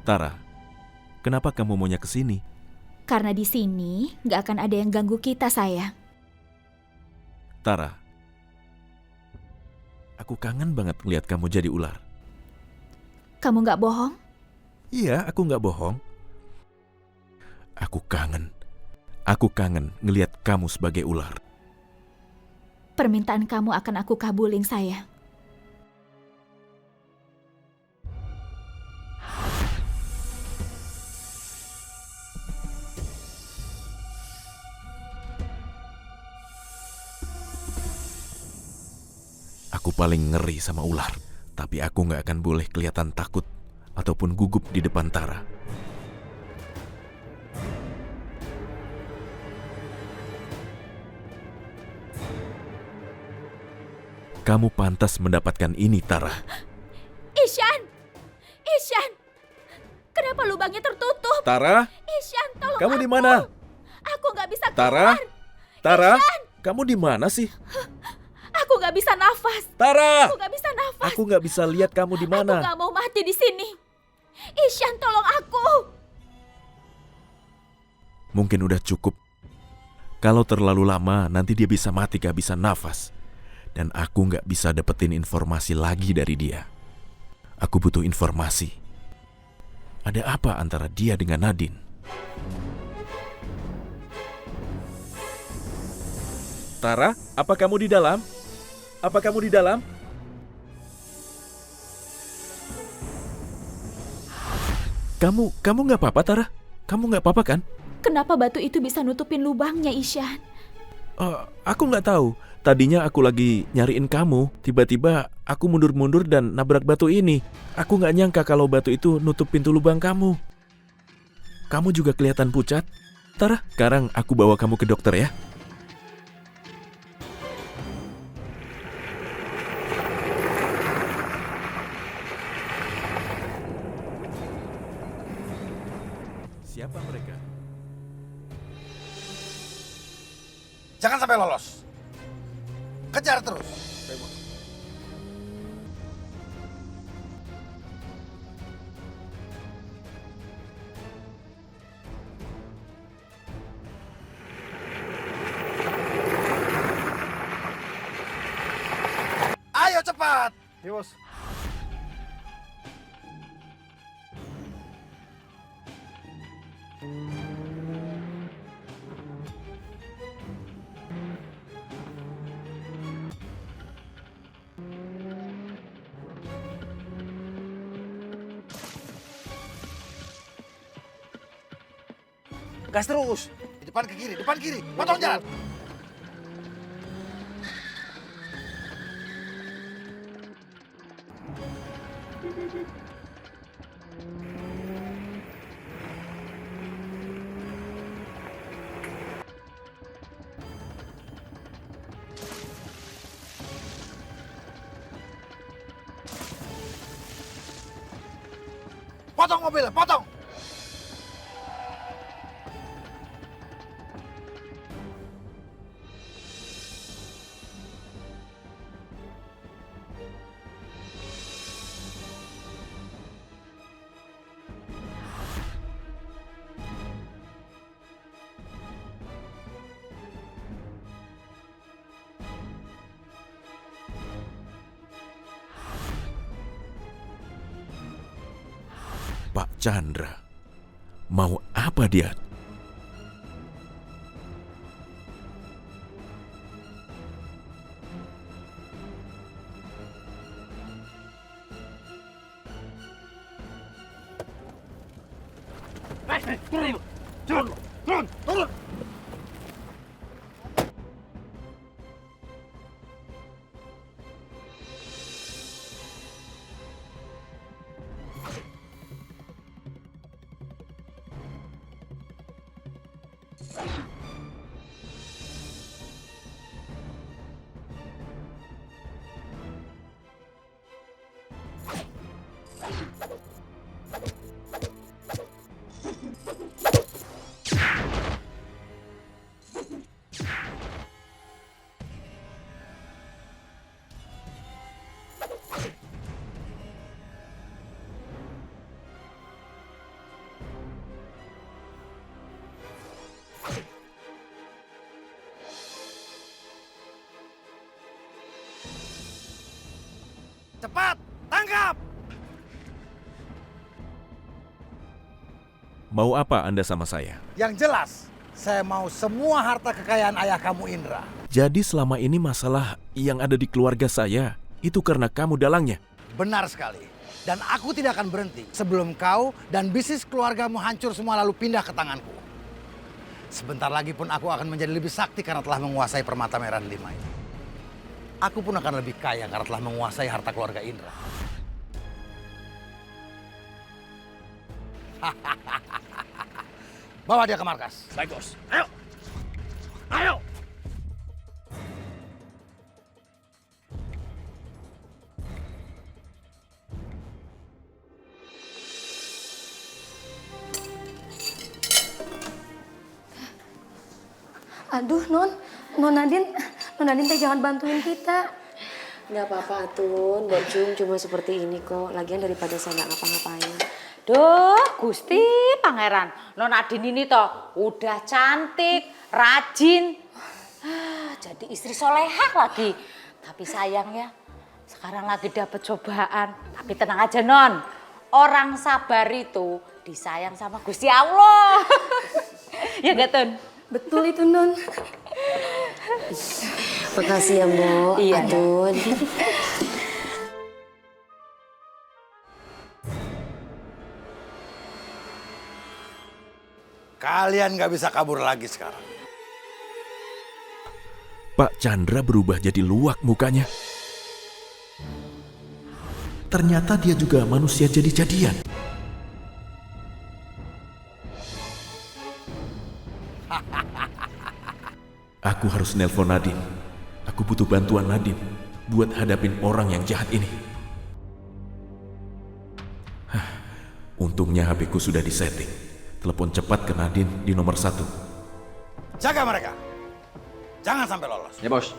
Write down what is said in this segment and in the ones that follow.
Tara, kenapa kamu maunya ke sini? Karena di sini nggak akan ada yang ganggu kita, sayang. Tara, aku kangen banget lihat kamu jadi ular. Kamu nggak bohong? Iya, aku nggak bohong. Aku kangen. Aku kangen ngelihat kamu sebagai ular. Permintaan kamu akan aku kabulin, sayang. Aku paling ngeri sama ular, tapi aku nggak akan boleh kelihatan takut ataupun gugup di depan Tara. Kamu pantas mendapatkan ini, Tara. Ishan! Ishan! Kenapa lubangnya tertutup? Tara, Ishan, tolong kamu aku. di mana? Aku nggak bisa Tara, keluar. Tara, Ishan! kamu di mana sih? Aku nggak bisa nafas. Tara, Aku nggak bisa nafas. aku nggak bisa lihat kamu di Aku mana. nggak mau mati di sini. Ishan, tolong aku. Mungkin udah cukup. Kalau terlalu lama, nanti dia bisa mati kehabisan nafas. Dan aku nggak bisa dapetin informasi lagi dari dia. Aku butuh informasi. Ada apa antara dia dengan Nadine? Tara, apa kamu di dalam? Apa kamu di dalam? Kamu nggak apa-apa, Tara? Kamu nggak apa-apa kan? Kenapa batu itu bisa nutupin lubangnya, Ishan? Aku nggak tahu. Tadinya aku lagi nyariin kamu. Tiba-tiba aku mundur-mundur dan nabrak batu ini. Aku nggak nyangka kalau batu itu nutup pintu lubang kamu. Kamu juga kelihatan pucat. Tara, sekarang aku bawa kamu ke dokter ya. Siapa mereka? Jangan sampai lolos. Kejar terus. Ayo cepat. Ya, bos. Gas terus. Di depan ke kiri, depan kiri. Potong jalan. Potong mobilnya, potong. Pak Chandra. Mau apa dia? Turun! Turun! Turun! Turun! Cepat, tangkap! Mau apa Anda sama saya? Yang jelas, saya mau semua harta kekayaan ayah kamu Indra. Jadi selama ini masalah yang ada di keluarga saya, itu karena kamu dalangnya? Benar sekali. Dan aku tidak akan berhenti sebelum kau dan bisnis keluargamu hancur semua lalu pindah ke tanganku. Sebentar lagi pun aku akan menjadi lebih sakti karena telah menguasai permata merah 5 ini. Aku pun akan lebih kaya karena telah menguasai harta keluarga Indra. Bawa dia ke markas. Baik, Bos. Ayo. Ayo. Aduh, Non Nadine teh jangan bantuin kita. Nggak apa-apa, Atun. Mbak Jum cuma seperti ini kok. Lagian daripada saya nggak ngapa-ngapain. Duh, Gusti Pangeran. Non Adin ini toh udah cantik, rajin. Jadi istri solehah lagi. Tapi sayang ya, sekarang lagi dapet cobaan. Tapi tenang aja, Non. Orang sabar itu disayang sama Gusti Allah. Ya nggak, Tun? Betul itu, Non. Makasih ya, Mbok. Iya, Atun. Kalian gak bisa kabur lagi sekarang. Pak Chandra berubah jadi luwak mukanya. Ternyata dia juga manusia jadi-jadian. Aku harus nelpon Nadine. Aku butuh bantuan Nadine buat hadapin orang yang jahat ini. Untungnya HP-ku sudah disetting. Telepon cepat ke Nadine di nomor 1. Jaga mereka. Jangan sampai lolos. Ya, Bos.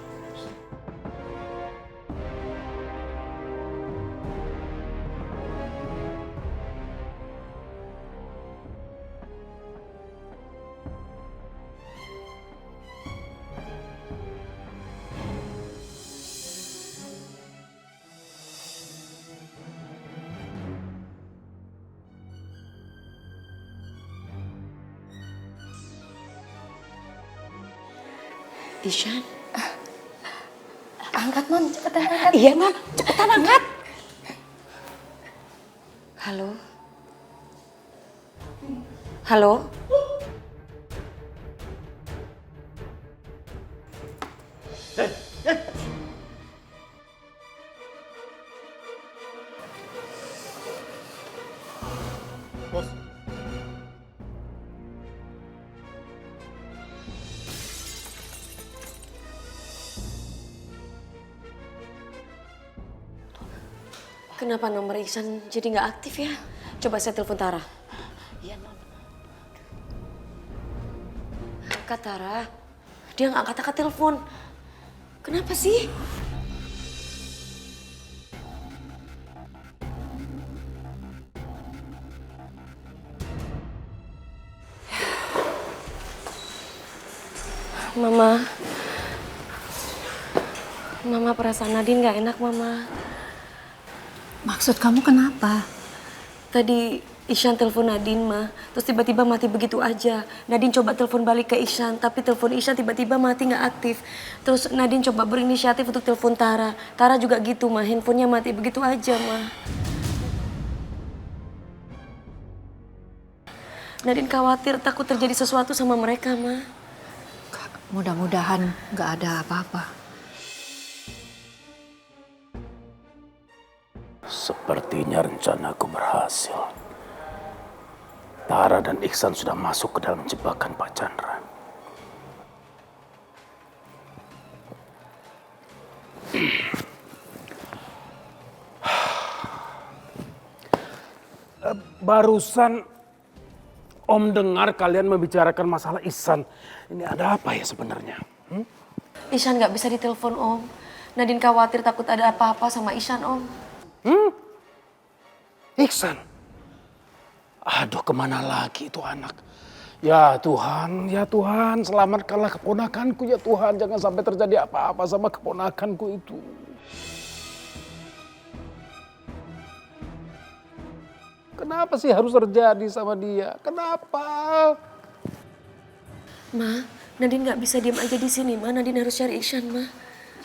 Ishan. Angkat, Non. Cepetan angkat. Iya, Non. Cepetan angkat. Halo. Halo. Bos. Kenapa nomor Iksan jadi nggak aktif ya? Coba saya telepon Tara. Iya, Non. Angkat, Tara. Dia nggak angkat-angkat telepon. Kenapa sih? Mama perasaan Nadine nggak enak, Mama. Maksud kamu kenapa? Tadi Ishan telepon Nadine, Ma. Terus tiba-tiba mati begitu aja. Nadine coba telepon balik ke Ishan, tapi telepon Ishan tiba-tiba mati nggak aktif. Terus Nadine coba berinisiatif untuk telepon Tara. Tara juga gitu, Ma. Handphonenya mati begitu aja, Ma. Nadine khawatir takut terjadi sesuatu sama mereka, Ma. Mudah-mudahan nggak ada apa-apa. Sepertinya rencanaku berhasil. Tara dan Iksan sudah masuk ke dalam jebakan Pak Chandra. Barusan Om dengar kalian membicarakan masalah Ihsan. Ini ada apa ya sebenarnya? Ishan nggak bisa ditelepon, Om. Nadine khawatir takut ada apa-apa sama Ishan, Om. Ihsan? Aduh, kemana lagi itu anak? Ya Tuhan, selamatkanlah keponakanku ya Tuhan. Jangan sampai terjadi apa-apa sama keponakanku itu. Kenapa sih harus terjadi sama dia? Kenapa? Ma, Nadine nggak bisa diam aja di sini, Ma. Nadine harus cari Ihsan, Ma.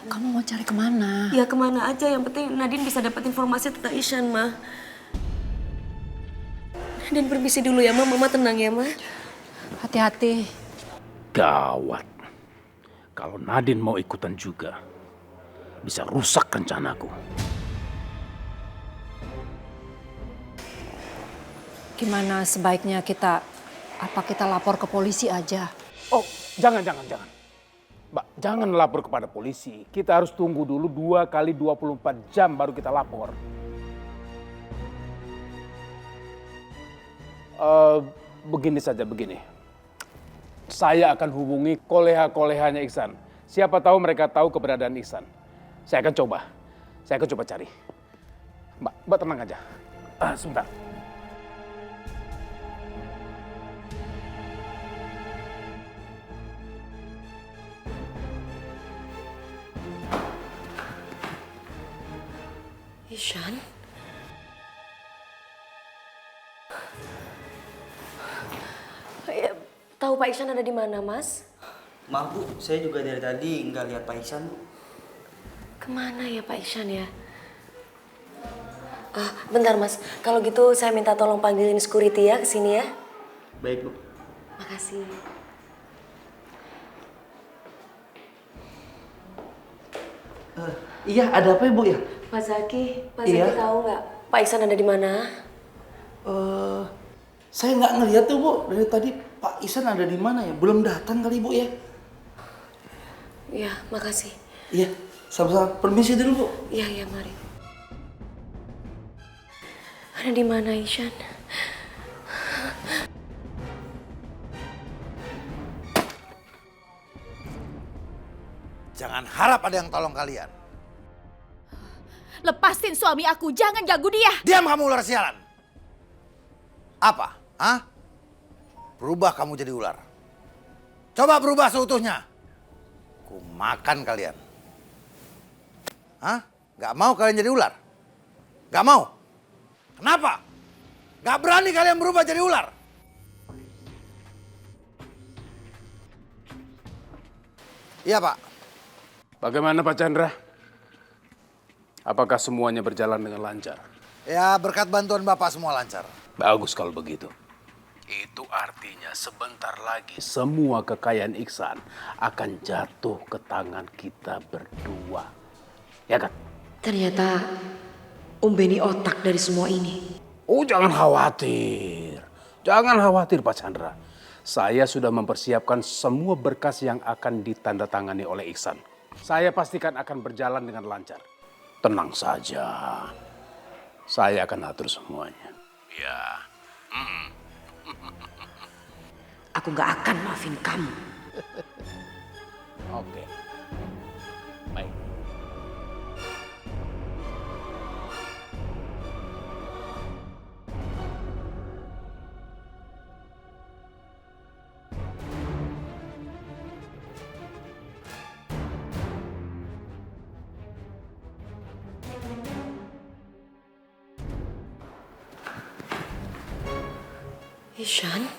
Kamu mau cari kemana? Ya kemana aja, yang penting Nadine bisa dapat informasi tentang Ihsan, Ma. Nadine permisi dulu ya, Ma. Mama tenang ya, Ma. Hati-hati. Gawat. Kalau Nadine mau ikutan juga, bisa rusak rencanaku. Gimana sebaiknya kita lapor ke polisi aja? Oh, jangan. Mbak, jangan lapor kepada polisi. Kita harus tunggu dulu 2 kali 24 jam baru kita lapor. Begini saja. Saya akan hubungi koleha-kolehanya Ihsan. Siapa tahu mereka tahu keberadaan Ihsan. Saya akan coba cari. Mbak tenang aja. Sebentar. Ihsan? Tahu Pak Ihsan ada di mana, Mas? Maaf Bu, saya juga dari tadi nggak lihat Pak Ihsan Bu. Kemana ya Pak Ihsan ya? Bentar Mas, kalau gitu saya minta tolong panggilin security ya ke sini ya. Baik Bu. Makasih. Iya, ada apa ya Bu ya? Pak Zaki Iya. tahu nggak Pak Ihsan ada di mana? Saya nggak ngeliat tuh Bu, dari tadi Pak Ihsan ada di mana ya? Belum datang kali Bu ya? Iya, makasih. Iya, sama-sama. Permisi dulu Bu. Iya, mari. Ada di mana Ihsan? Jangan harap ada yang tolong kalian. Lepasin suami aku, jangan ganggu dia. Diam kamu ular sialan. Apa? Hah? Berubah kamu jadi ular. Coba berubah seutuhnya. Ku makan kalian. Hah? Gak mau kalian jadi ular? Gak mau? Kenapa? Gak berani kalian berubah jadi ular? Iya Pak. Bagaimana Pak Chandra? Apakah semuanya berjalan dengan lancar? Ya berkat bantuan Bapak semua lancar. Bagus kalau begitu. Itu artinya sebentar lagi semua kekayaan Ihsan akan jatuh ke tangan kita berdua. Ya kan? Ternyata Om Benny otak dari semua ini. Oh jangan khawatir. Jangan khawatir Pak Chandra. Saya sudah mempersiapkan semua berkas yang akan ditandatangani oleh Ihsan. Saya pastikan akan berjalan dengan lancar. Tenang saja. Saya akan atur semuanya. Ya. Aku gak akan maafin kamu. Oke. Baik. Ihsan?